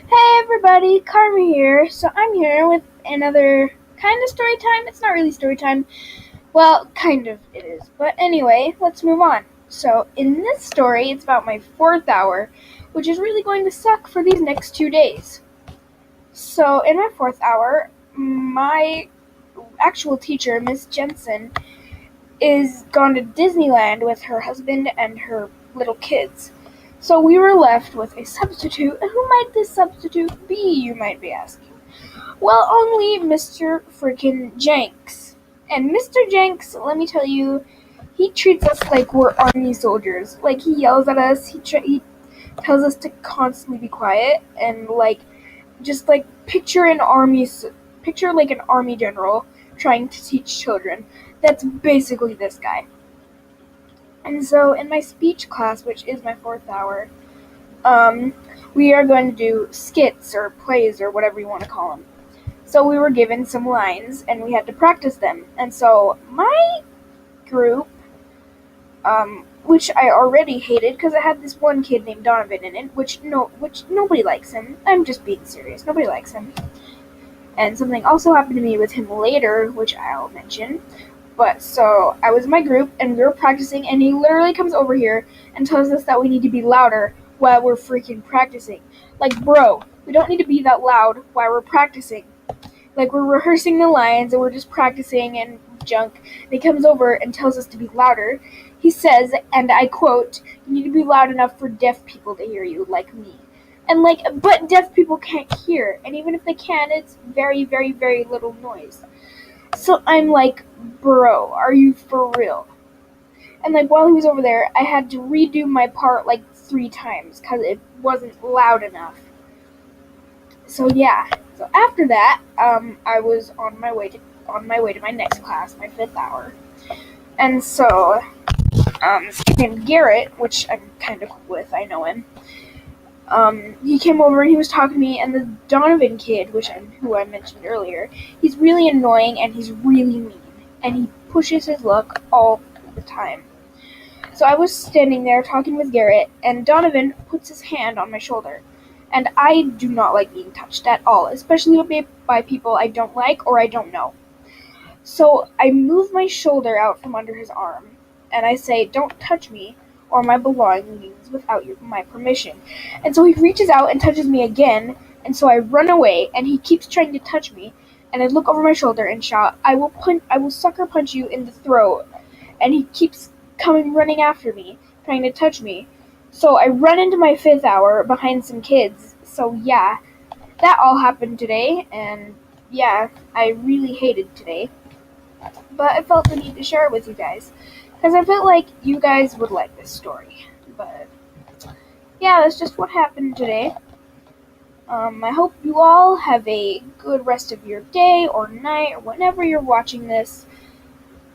Hey everybody, Karma here. So I'm here with another kind of story time. It's not really story time. Well, kind of it is. But anyway, let's move on. So in this story, it's about my fourth hour, which is really going to suck for these next 2 days. So in my fourth hour, my actual teacher, Miss Jensen, is gone to Disneyland with her husband and her little kids. So we were left with a substitute. Who might this substitute be, you might be asking? Well, only Mr. Freaking Jenks. And Mr. Jenks, let me tell you, he treats us like we're army soldiers. Like, he yells at us, he tells us to constantly be quiet, and just picture like an army general trying to teach children. That's basically this guy. And so in my speech class, which is my fourth hour, we are going to do skits or plays or whatever you want to call them. So we were given some lines and we had to practice them. And so my group, which I already hated because I had this one kid named Donovan in it, which nobody likes him. I'm just being serious. Nobody likes him. And something also happened to me with him later, which I'll mention. But so I was in my group and we were practicing, and he literally comes over here and tells us that we need to be louder while we're freaking practicing. Like, bro, we don't need to be that loud while we're practicing. Like, we're rehearsing the lines and we're just practicing and junk. And he comes over and tells us to be louder. He says, and I quote, "You need to be loud enough for deaf people to hear you, like me." And but deaf people can't hear, and even if they can, it's very, very, very little noise. So I'm like, bro, are you for real? And while he was over there, I had to redo my part 3 times because it wasn't loud enough. So yeah. So after that, I was on my way to my next class, my fifth hour. And so, this kid named Garrett, which I'm kind of cool with, I know him. He came over and he was talking to me, and the Donovan kid, who I mentioned earlier, he's really annoying and he's really mean, and he pushes his luck all the time. So I was standing there talking with Garrett, and Donovan puts his hand on my shoulder, and I do not like being touched at all, especially by people I don't like or I don't know. So I move my shoulder out from under his arm, and I say, "Don't touch me or my belongings without my permission." And so he reaches out and touches me again, and so I run away, and he keeps trying to touch me, and I look over my shoulder and shout, I will sucker punch you in the throat." And he keeps running after me, trying to touch me. So I run into my fifth hour behind some kids. So yeah, that all happened today, and yeah, I really hated today. But I felt the need to share it with you guys, because I felt like you guys would like this story. But yeah, that's just what happened today. I hope you all have a good rest of your day or night or whenever you're watching this.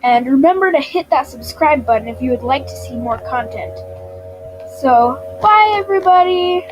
And remember to hit that subscribe button if you would like to see more content. So, bye everybody!